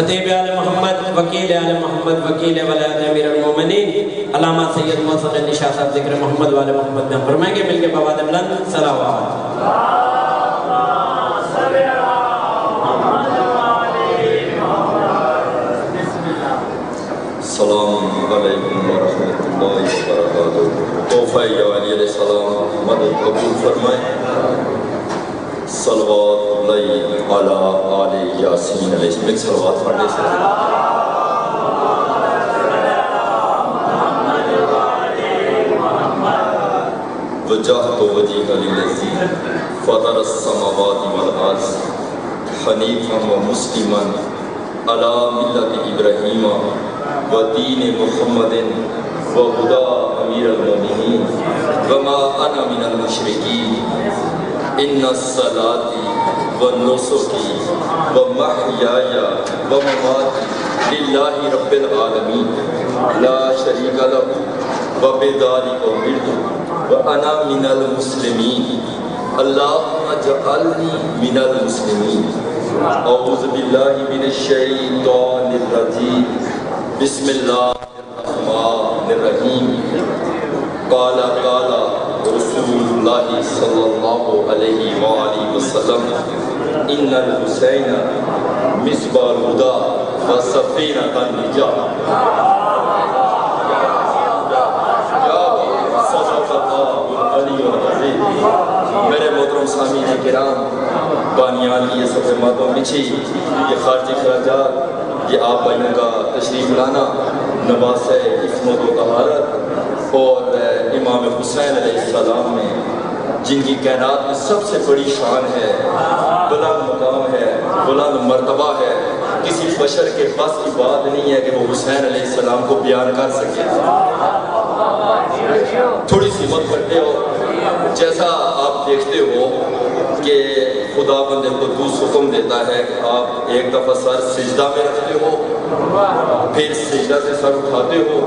خطیب آل محمد، وکیل آل محمد، وکیل ولایت امیر المومنین علامہ سید محسن علی شاہ صاحب ذکر محمد والے محمد میں ہم فرمائیں گے مل کے بواد بلند صلوات۔ السلام علیکم ورحمۃ اللہ وبرکاتہ۔ تحفہ یا علیہ السلام مدد قبول فرمائیں۔ صلوات اللہ علی آل یاسین علیہ السلام۔ صلوات پڑھنے سے وجہت وجیہ للذی فطر السماوات والارض حنیفا ومسلما علی ملت ابراہیم ودین محمد وہدی امیر المومنین وما انا من المشرکین ان الصلاۃ والنسک ومحیای ومماتی للہ رب العالمین لا شریک لہ وبذلک امرت وانا من المسلمین اللہم اجعلنی من المسلمین۔ اعوذ باللہ من الشیطان الرجیم بسم اللہ الرحمن الرحیم۔ قال رسول اللہ صلی اللہ علیہ وآلہ وسلم ان الحسین مصباح الہدی وسفینۃ النجاۃ۔ میرے محترم سامعین کرام، بانیان کی یہ صفحہ ماتوں پیچھے یہ خارجی خراجات، یہ آپ بھائیوں کا تشریف لانا، نماز عصمت و طہارت اور امام حسین علیہ السلام میں جن کی کائنات میں سب سے بڑی شان ہے، بلند مقام ہے، بلند مرتبہ ہے، کسی بشر کے بس کی بات نہیں ہے کہ وہ حسین علیہ السلام کو بیان کر سکے۔ تھوڑی سی ہمت کرتے ہو، جیسا آپ دیکھتے ہو کہ خدا بندے کو دوسرا حکم دیتا ہے کہ آپ ایک دفعہ سر سجدہ میں رکھتے ہو، پھر سجدہ سے سر اٹھاتے ہو،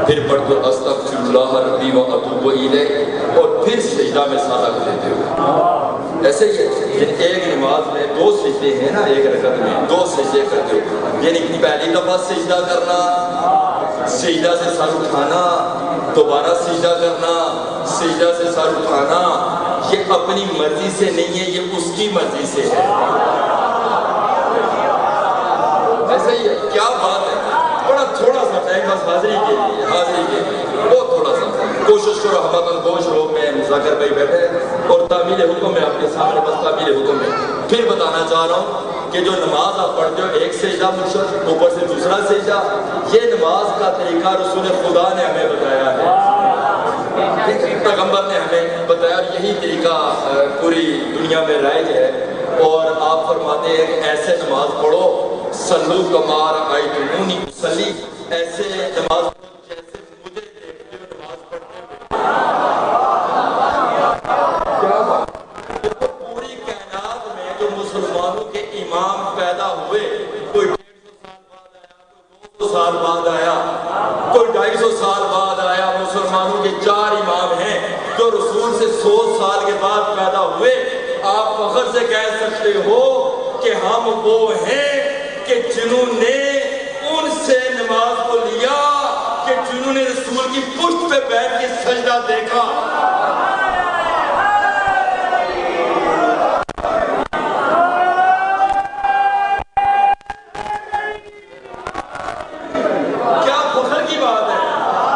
پھر پڑھتے ہو استغفر اللہ ربی و اتوب الیہ، اور پھر سجدہ میں سر رکھ دیتے ہو۔ ایسے ہی ایک نماز میں دو سجدے ہیں نا، ایک رکعت میں دو سجدے کرتے ہو، یعنی پہلی دفعہ سجدہ کرنا، سجدہ سے سر اٹھانا، دوبارہ سجدہ کرنا، سجدہ سے سر اٹھانا، یہ اپنی مرضی سے نہیں ہے، یہ اس کی مرضی سے ہے۔ ایسا ہی ہے، کیا بات ہے، تھوڑا سا ٹائم بس حاضری کے لیے، بہت تھوڑا سا کوشش کرو۔ ہمارا گوش رو میں مذاکر بھائی بیٹھے اور تعمیل حکم ہے آپ کے سامنے، بس تعمیل حکم ہے۔ پھر بتانا چاہ رہا ہوں کہ جو نماز آپ پڑھتے ہو، ایک سجدہ مرشد اوپر سے دوسرا سجدہ، یہ نماز کا طریقہ رسول خدا نے ہمیں بتایا ہے، پیغمبر نے ہمیں بتایا، یہی طریقہ پوری دنیا میں رائج ہے۔ اور آپ فرماتے ہیں کہ ایسے نماز پڑھو، صلو کما رأیتمونی اصلی، ایسے نماز پڑھو جیسے مجھے دیکھتے ہو نماز پڑھتے ہوئے۔ کیا بات؟ پوری کائنات میں جو مسلمانوں کے امام پیدا ہوئے، کوئی 150 سال بعد آیا، کوئی 250 سال بعد آیا، مسلمانوں کے 4 امام ہیں جو رسول سے 100 سال کے بعد پیدا ہوئے۔ آپ فخر سے کہہ سکتے ہو کہ ہم وہ ہیں کہ جنہوں نے ان سے نماز کو لیا، کہ جنہوں نے رسول کی پشت پہ بیٹھ کے سجدہ دیکھا۔ کیا فخر کی بات ہے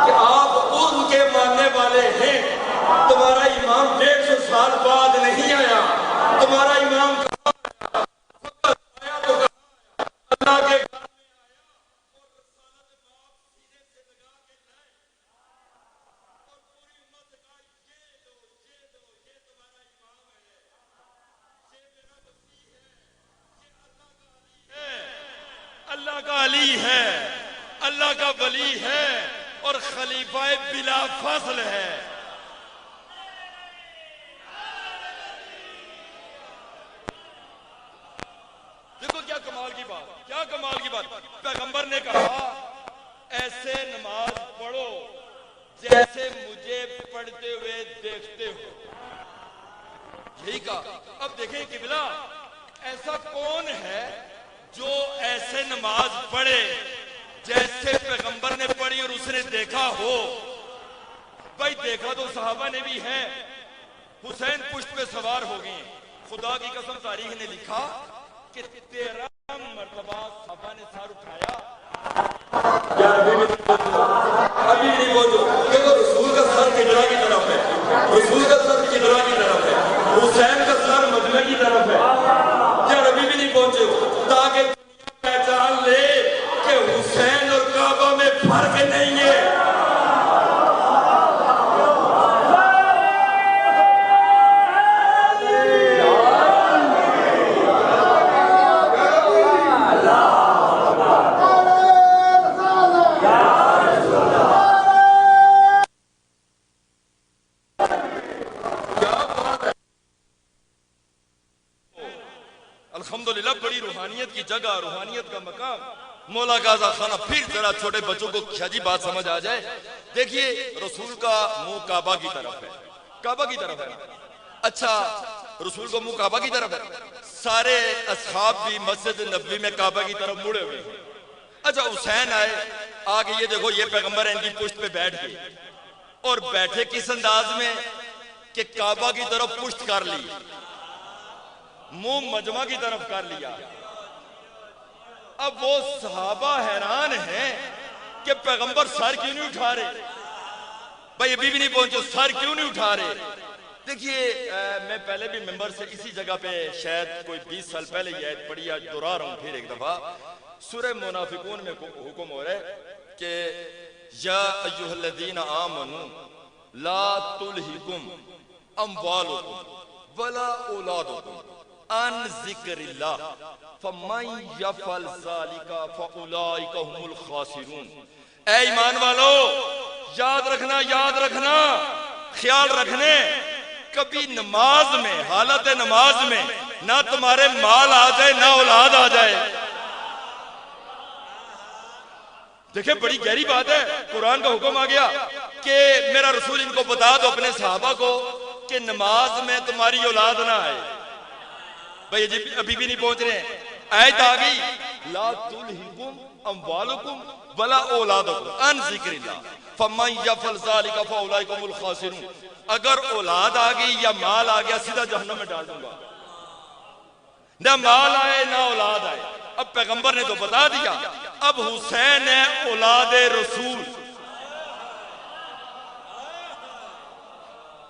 کہ آپ ان کے ماننے والے ہیں۔ تمہارا امام 150 سال بعد نہیں آیا، تمہارا امام کہاں آیا تو کہاں اللہ کے گھر میں آیا اور رسالت باپ سینے سے لگا کے لائے اور پوری امت سے کہا یہ دو، یہ تمہارا امام ہے، یہ میرا وسیع ہے، یہ اللہ کا علی ہے، اللہ کا ولی ہے اور خلیفہ بلا فضل ہے۔ دیکھو کیا کمال کی بات، کیا کمال کی بات۔ پیغمبر نے کہا ایسے نماز پڑھو جیسے مجھے پڑھتے ہوئے دیکھتے ہو، یہی کہا۔ اب دیکھیں قبلہ، ایسا کون ہے جو ایسے نماز پڑھے جیسے پیغمبر نے پڑھی اور اس نے دیکھا ہو. بھائی دیکھا تو صحابہ نے بھی ہے. حسین پشت پہ سوار ہو گئے. خدا کی قسم تاریخ نے لکھا کہ 13 مرتبہ صحابہ نے سر اٹھایا. ابھی نہیں پہنچو کیونکہ رسول کا سر قبلہ کی طرف ہے. رسول کا سر قبلہ کی طرف ہے. حسین کا سر مدینہ کی طرف ہے. یار ابھی بھی نہیں پہنچے ہو تاکہ پہچان لے کہ حسین اور کعبہ میں فرق نہیں ہے. الحمدللہ بڑی روحانیت کی جگہ, روحانیت کا مقام. مولا غازہ خانہ پھر ذرا چھوٹے بچوں کو کھجی بات سمجھ آ جائے. دیکھیے رسول کا منہ کعبہ کی طرف ہے. کعبہ کی طرف ہے. اچھا رسول کا منہ کعبہ کی طرف ہے. سارے اصحاب بھی مسجد نبوی میں کعبہ کی طرف مڑے ہوئے ہیں. اچھا حسین آئے آگے, یہ دیکھو یہ پیغمبر ہے, ان کی پشت پہ بیٹھ گئے. اور بیٹھے کس انداز میں کہ کعبہ کی طرف پشت کر لی, منہ مجمع کی طرف کر لیا. اب وہ صحابہ حیران ہیں کہ پیغمبر سر کیوں نہیں اٹھا رہے. بھائی ابھی بھی نہیں پہنچو, سر کیوں نہیں اٹھا رہے. دیکھیے میں پہلے بھی ممبر سے اسی جگہ پہ شاید کوئی 20 سال پہلے یہ آیت پڑھی, آج دہرا رہا ہوں پھر ایک دفعہ. سورہ منافقون میں حکم ہو رہا ہے کہ یا ایھا الذین آمنوا لا تلہکم اموالکم ولا اولادکم عن ذکر اللہ فمن یفعل ذلک فاولئک هم الخاسرون. اے ایمان والو یاد رکھنا, یاد رکھنا, خیال رکھنے, کبھی نماز میں, حالت نماز میں نہ تمہارے مال آ جائے نہ اولاد آ جائے. دیکھیں بڑی گہری بات ہے. قرآن کا حکم آ گیا کہ میرا رسول ان کو بتا دو اپنے صحابہ کو کہ نماز میں تمہاری اولاد نہ آئے. بھئی ابھی بھی نہیں پہنچ رہے ہیں. آیت آ گئی لا تلہکم اموالکم ولا اولادکم عن ذکر اللہ فمن یفعل ذلک فاولئک هم الخاسرون. اگر اولاد آ گئی یا مال آ گیا سیدھا جہنم میں ڈال دوں گا. نہ مال آئے نہ اولاد آئے. اب پیغمبر نے تو بتا دیا. اب حسین ہے اولاد رسول.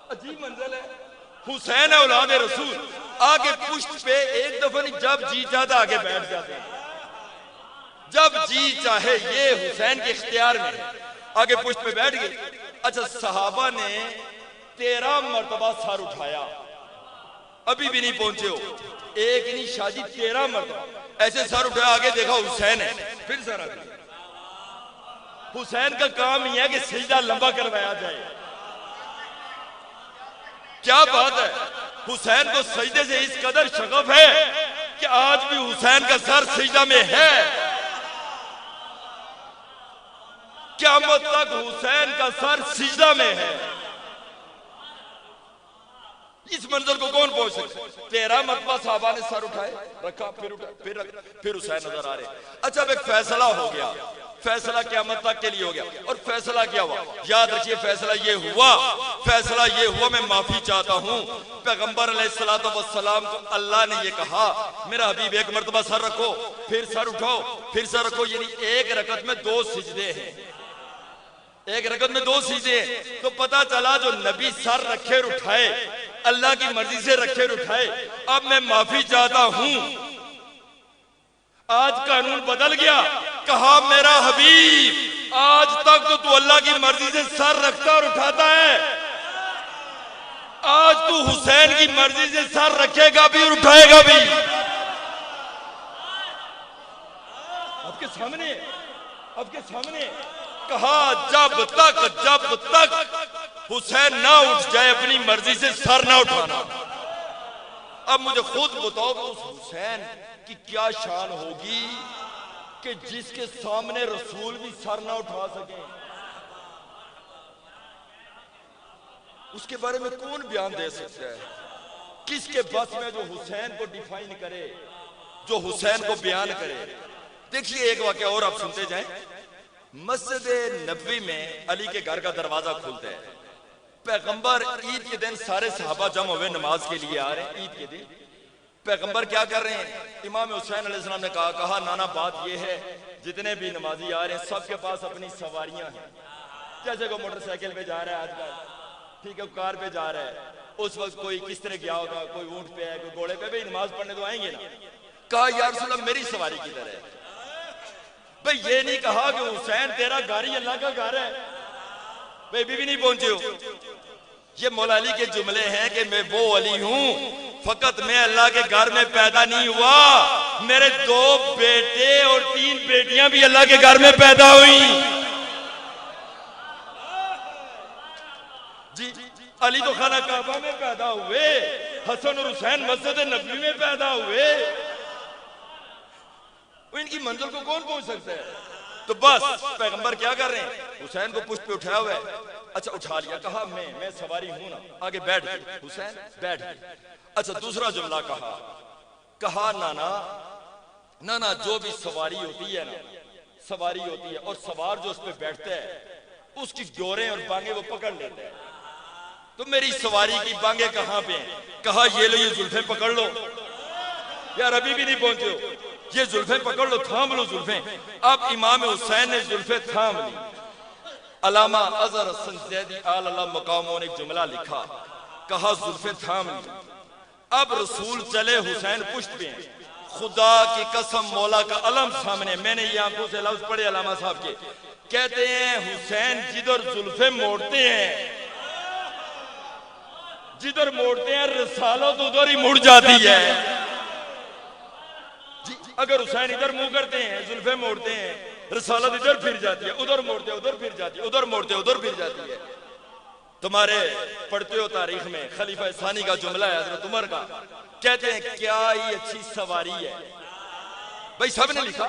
عجیب منزل ہے. حسین ہے اولاد رسول. آگے پشت پہ ایک دفعہ نہیں, جب جی چاہتا آگے بیٹھ جاتے ہیں. جب جی چاہے, یہ حسین کے اختیار میں آگے پشت پہ بیٹھ گئے. اچھا صحابہ نے 13 مرتبہ سر اٹھایا. ابھی بھی نہیں پہنچے ہو. ایک نہیں شادی 13 مرتبہ ایسے سر اٹھایا. آگے دیکھا حسین ہے, پھر سر اٹھایا. حسین کا کام یہ ہے کہ سجدہ لمبا کروایا جائے. کیا بات ہے. حسین کو سجدے سے اس قدر شغف ہے کہ آج بھی حسین کا سر سجدہ میں ہے. قیامت تک حسین کا سر سجدہ میں ہے. اس منظر کو کون پہنچ سکتا. 13 مرتبہ صحابہ نے سر اٹھائے, رکھا, پھر اٹھا, پھر حسین نظر آ رہے. اچھا اب ایک فیصلہ ہو گیا. فیصلہ قیامت تک کے لیے ہو گیا. اور فیصلہ کیا ہوا یاد رکھیے. فیصلہ یہ ہوا, فیصلہ یہ ہوا, میں معافی چاہتا ہوں. پیغمبر علیہ السلام کو اللہ نے یہ کہا میرا حبیب ایک مرتبہ سر رکھو, پھر سر اٹھاؤ, پھر سر رکھو. یعنی ایک رکعت میں 2 سجدے ہیں. ایک رکعت میں 2 سجدے ہیں. تو پتا چلا جو نبی سر رکھے اور اٹھائے, اللہ کی مرضی سے رکھے اور اٹھائے. اب میں معافی چاہتا ہوں. آج قانون بدل گیا. کہا میرا حبیب آج تک تو اللہ کی مرضی سے سر رکھتا اور اٹھاتا ہے, آج تو حسین کی مرضی سے سر رکھے گا بھی اور اٹھائے گا بھی. آپ کے سامنے, آپ کے سامنے کہا جب تک حسین نہ اٹھ جائے اپنی مرضی سے سر نہ اٹھانا. اب مجھے خود بتاؤ کہ اس حسین کی کیا شان ہوگی کہ جس کے سامنے رسول بھی سر نہ اٹھا سکیں. اس کے بارے میں کون بیان دے سکتا ہے. کس کے بس میں جو حسین کو ڈیفائن کرے, جو حسین کو بیان کرے. دیکھیے ایک واقعہ اور آپ سنتے جائیں. مسجد نبوی میں علی کے گھر کا دروازہ کھلتا ہے. پیغمبر عید کے دن سارے صحابہ جمع ہوئے نماز کے لیے آ رہے ہیں. عید کے دن پیغمبر کیا کر رہے ہیں؟ امام حسین علیہ السلام نے کہا نانا بات یہ ہے جتنے بھی نمازی آ رہے ہیں سب کے پاس اپنی سواریاں ہیں. جیسے کوئی موٹر سائیکل پہ جا رہا ہے آج کل, ٹھیک ہے, کار پہ جا رہا ہے, اس وقت کوئی کس طرح گیا ہوگا, کوئی اونٹ پہ ہے, کوئی گھوڑے پہ, بھائی نماز پڑھنے تو آئیں گے نا. کہا یا رسول اللہ میری سواری کدھر ہے؟ بھئی یہ نہیں کہا کہ حسین تیرا گھر ہی اللہ کا گھر ہے, بھئی بھی نہیں پہنچے ہو. یہ مولا علی کے جملے ہیں کہ میں وہ علی ہوں, فقط میں اللہ کے گھر میں پیدا نہیں ہوا, میرے 2 بیٹے اور 3 بیٹیاں بھی اللہ کے گھر میں پیدا ہوئی. جی علی تو خانہ کعبہ میں پیدا ہوئے, حسن اور حسین مسجد نبوی میں پیدا ہوئے. ان کی منزل کو کون پہنچ سکتا ہے؟ تو بس پیغمبر کیا کر رہے ہیں؟ حسین کو پشت پہ اٹھایا ہوا ہے. اچھا اٹھا لیا, کہا میں سواری ہوں نا, آگے بیٹھ گئے. حسین بیٹھ گئے. اچھا دوسرا جملہ کہا نانا جو بھی سواری ہوتی ہے نا, سواری ہوتی ہے اور سوار جو اس پہ بیٹھتا ہے اس کی ڈوریں اور بانگیں وہ پکڑ لیتا ہے. تو میری سواری کی بانگیں کہاں پہ ہیں؟ کہا یہ لو, یہ زلفیں پکڑ لو. یار ابھی بھی نہیں پہنچے ہو, یہ زلفیں پکڑ لو, تھام لو زلفیں. اب امام حسین نے زلفیں تھام لی. علامہ اظہر حسن زیدی آل اللہ مقاموں نے ایک جملہ لکھا, کہا زلفیں تھام لی. اب رسول چلے, حسین پشت پہ ہیں. خدا کی قسم مولا کا علم سامنے, میں نے یہ آنکھوں سے لفظ پڑھے علامہ صاحب کے, کہتے ہیں حسین جدھر زلفیں موڑتے ہیں, جدھر موڑتے ہیں رسالت ادھر ہی مڑ جاتی ہے. اگر حسین ادھر منہ کرتے ہیں, زلفیں موڑتے ہیں, رسالت ادھر پھر جاتی ہے, ادھر موڑتے ادھر پھر جاتی ہے, ادھر موڑتے ادھر پھر جاتی ہے. تمہارے پڑھتے ہو تاریخ میں خلیفہ ثانی کا جملہ ہے حضرت عمر کا, کہتے ہیں کیا ہی اچھی سواری ہے. بھائی سب نے لکھا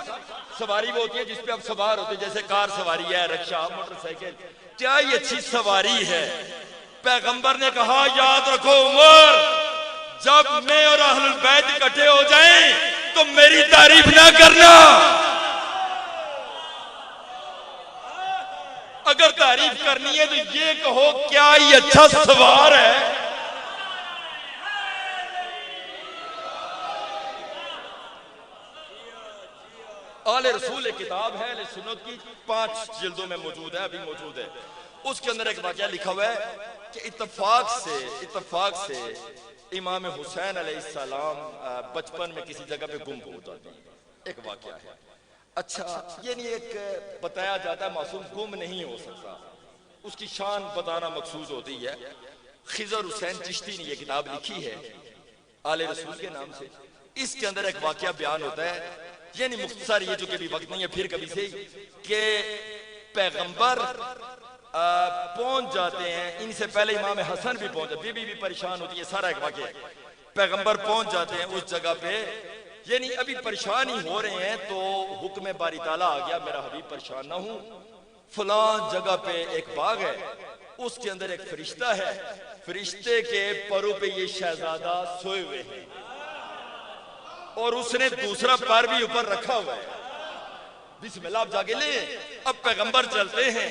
سواری وہ ہوتی ہے جس پہ آپ سوار ہوتے, جیسے کار سواری ہے, رکشہ, موٹر سائیکل, کیا ہی اچھی سواری ہے. پیغمبر نے کہا یاد رکھو عمر, جب میں اور اہل البیت اکٹھے ہو جائیں تو میری تعریف نہ کرنا, اگر تعریف کرنی ہے تو یہ کہو کیا یہ اچھا سوار ہے. آل رسول ایک کتاب ہے اہل سنت کی, 5 جلدوں میں موجود ہے, ابھی موجود ہے. اس کے اندر ایک واقعہ لکھا ہوا ہے کہ اتفاق سے امام حسین علیہ السلام بچپن میں کسی جگہ پہ گم ہو جاتے ہیں. ایک واقعہ ہے. اچھا یہ نہیں, ایک بتایا جاتا ہے معصوم گم نہیں ہو سکتا, اس کی شان بتانا مقصود ہوتی ہے. خضر حسین چشتی نے یہ کتاب لکھی ہے آل رسول کے نام سے. اس کے اندر ایک واقعہ بیان ہوتا ہے, یعنی مختصر, یہ جو کہ بھی وقت نہیں ہے پھر کبھی سے, کہ پیغمبر پہنچ جاتے ہیں, ان سے پہلے امام حسن بھی پہنچ جاتے, بی بی پریشان ہوتی ہے, سارا ایک واقعہ ہے. پیغمبر پہنچ جاتے ہیں اس جگہ پہ, یعنی ابھی پریشان ہی ہو رہے ہیں تو حکم باری تعالیٰ آ گیا, میرا حبیب پریشان نہ ہوں, فلان جگہ پہ ایک باغ ہے, اس کے اندر ایک فرشتہ ہے, فرشتے کے پروں پہ یہ شہزادہ سوئے ہوئے ہیں اور اس نے دوسرا پر بھی اوپر رکھا ہوا ہے. بسم اللہ, آپ جاگے لیں. اب پیغمبر چلتے ہیں.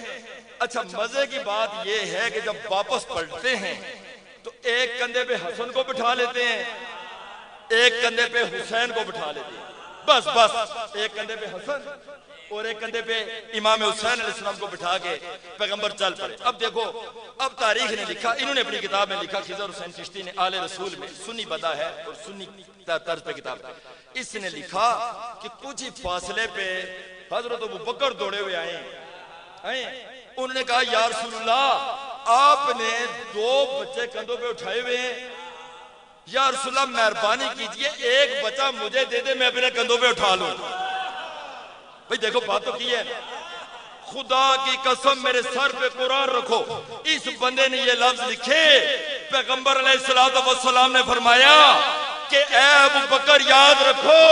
اچھا مزے کی بات یہ ہے کہ جب واپس پلٹتے ہیں تو ایک کندھے پہ حسن کو بٹھا لیتے ہیں, ایک کندھے پہ حسین کو بٹھا لیتے ہیں. بس ایک کندھے پہ حسن اور ایک کندھے پہ امام حسین علیہ السلام کو بٹھا کے پیغمبر چل پڑے. اب دیکھو, اب تاریخ نے لکھا, انہوں نے اپنی کتاب میں لکھا, خضر حسین چشتی نے آل رسول میں, سنی بدا ہے اور سنی طرز پہ کتاب, اس نے لکھا کہ کچھ ہی فاصلے پہ حضرت ابوبکر دوڑے ہوئے آئے. انہوں نے کہا یا رسول اللہ, آپ نے 2 بچے کندھوں پہ اٹھائے ہوئے ہیں, یا رسول اللہ مہربانی کیجئے ایک بچہ مجھے دے دے, میں اپنے کندھوں پہ اٹھا لوں. بھئی دیکھو بات تو کی ہے, خدا کی قسم میرے سر پہ قرآن رکھو, اس بندے نے یہ لفظ لکھے. پیغمبر علیہ السلام نے فرمایا کہ اے ابوبکر یاد رکھو,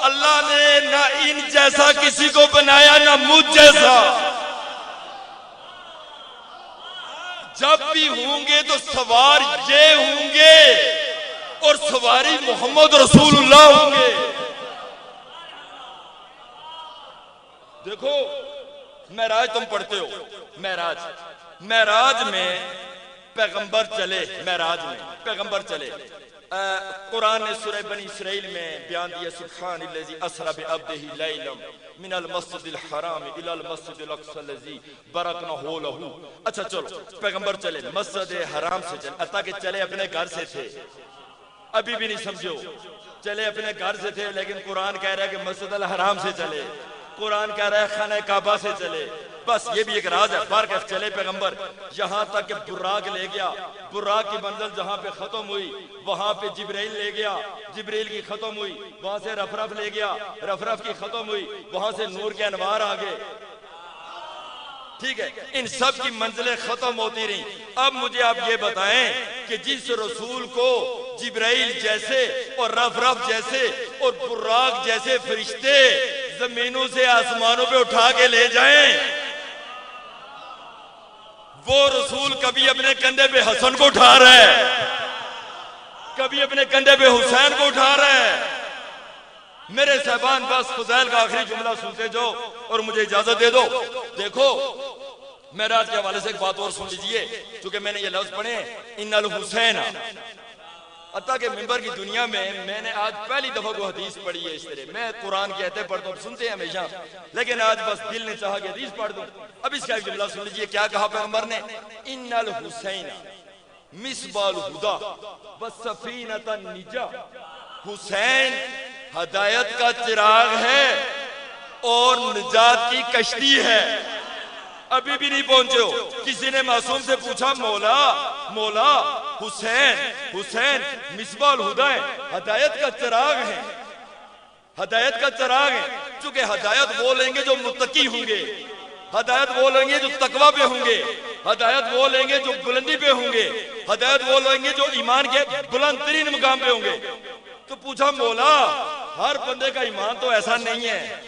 اللہ نے نہ ان جیسا کسی کو بنایا نہ مجھ جیسا. جب بھی ہوں گے تو سوار یہ ہوں گے اور سواری محمد رسول اللہ ہوں گے. دیکھو معراج تم پڑھتے ہو، معراج میں پیغمبر چلے، معراج میں پیغمبر چلے. قرآن نے سورہ بنی اسرائیل میں بیان دیا سبحان الذی اسری بعبدہ لیلا من المسجد الحرام الی المسجد الاقصی الذی بارکنا حولہ. اچھا چلو پیغمبر چلے مسجد حرام سے چلے، عطا کہ چلے اپنے گھر سے تھے، ابھی بھی نہیں سمجھو، چلے اپنے گھر سے تھے، لیکن قرآن کہہ رہا ہے کہ مسجد الحرام سے چلے، قرآن کہہ رہا ہے خانہ کعبہ سے چلے. بس یہ بھی ایک راز ہے. بار کیسے چلے پیغمبر؟ یہاں تک کہ براق لے گیا، براق کی منزل جہاں پہ ختم ہوئی وہاں پہ جبرائیل لے گیا، جبرائیل کی ختم ہوئی وہاں سے رفرف لے گیا، رفرف کی ختم ہوئی وہاں سے نور کے انوار آگے. ٹھیک ہے، ان سب کی منزلیں ختم ہوتی رہیں. اب مجھے آپ یہ بتائیں کہ جس رسول کو جبرائیل جیسے اور رفرف جیسے اور براق جیسے فرشتے زمینوں سے آسمانوں پہ اٹھا کے لے جائیں، وہ رسول کبھی اپنے کندھے پہ حسن کو اٹھا رہا ہے، کبھی اپنے کندھے پہ حسین کو اٹھا رہا ہے. میرے صاحبان بس فضائل کا آخری جملہ سنتے جاؤ اور مجھے اجازت دے دو. دیکھو معراج کے حوالے سے ایک بات اور سن لیجئے، چونکہ میں نے یہ لفظ پڑھے ان الحسین. حتیٰ کہ ممبر کی دنیا میں نے آج پہلی دفعہ کو حدیث پڑھی ہے اس طرح. میں قرآن کہتے پڑھتا ہوں، سنتے ہیں ہمیشہ، لیکن آج بس دل نے چاہا کہ حدیث پڑھ دوں. اب اس کا ایک جملہ سن لیجئے، کیا کہا پیغمبر نے؟ ان الحسین مصباح الہدی والسفینۃ النجاۃ. حسین ہدایت کا چراغ ہے اور نجات کی کشتی ہے. ابھی بھی نہیں پہنچے ہو. کسی نے معصوم سے پوچھا مولا حسین مصباح الہدی ہے، ہدایت کا چراغ ہے، ہدایت کا چراغ ہے. چونکہ ہدایت وہ لیں گے جو متقی ہوں گے، ہدایت وہ لیں گے جو تقوی پہ ہوں گے، ہدایت وہ لیں گے جو بلندی پہ ہوں گے، ہدایت وہ لیں گے جو ایمان کے بلند ترین مقام پہ ہوں گے. تو پوچھا مولا ہر بندے کا ایمان تو ایسا نہیں ہے.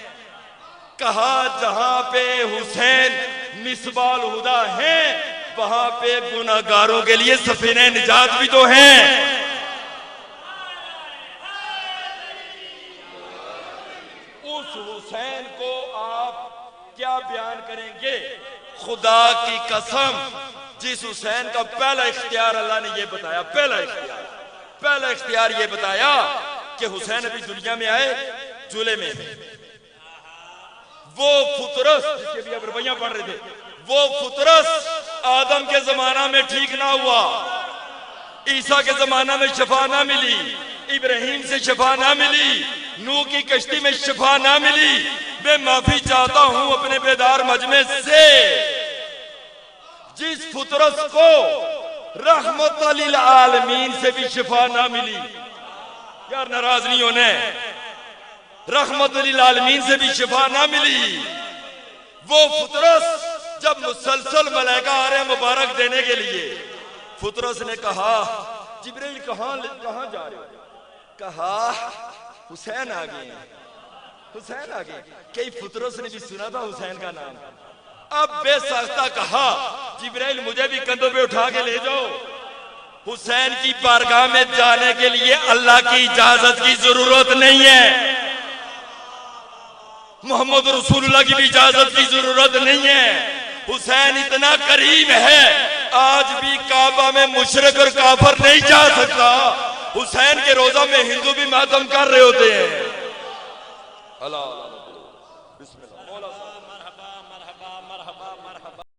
کہا جہاں پہ حسین مصباح الہدی ہیں وہاں پہ گناہگاروں کے لیے سفینہ نجات بھی تو ہیں. اس حسین کو آپ کیا بیان کریں گے؟ خدا کی قسم جس حسین کا پہلا اختیار اللہ نے یہ بتایا، پہلا اختیار یہ بتایا کہ حسین ابھی دنیا میں آئے جولے میں، وہ فطرس جس کے بھی اب رویہ پڑھ رہے تھے، وہ فطرس آدم کے زمانہ میں ٹھیک نہ ہوا، عیسیٰ کے زمانہ میں شفا نہ ملی، ابراہیم سے شفا نہ ملی، نوح کی کشتی میں شفا نہ ملی. میں معافی چاہتا ہوں اپنے بیدار مجمع سے جس فطرس کو رحمت للعالمین سے بھی شفا نہ ملی. یار ناراض نہیں ہونے، رحمت للعالمین سے بھی شفا نہ ملی. وہ فطرس جب مسلسل ملائکہ آ رہے ہیں مبارک دینے کے لیے، فطرس نے کہا جبرائیل کہاں جا رہے ہو؟ کہا حسین آ گئے ہیں، حسین آ گئے. کئی فطرس نے بھی سنا تھا حسین کا نام. اب بے ساختہ کہا جبرائیل مجھے بھی کندھوں پہ اٹھا کے لے جاؤ. حسین کی بارگاہ میں جانے کے لیے اللہ کی اجازت کی ضرورت نہیں ہے، محمد رسول اللہ کی بھی اجازت کی ضرورت نہیں ہے. حسین اتنا قریب ہے آج بھی کعبہ میں مشرک اور کافر نہیں جا سکتا. حسین کے روضہ میں ہندو بھی ماتم کر رہے ہوتے ہیں. اللہ بسم اللہ.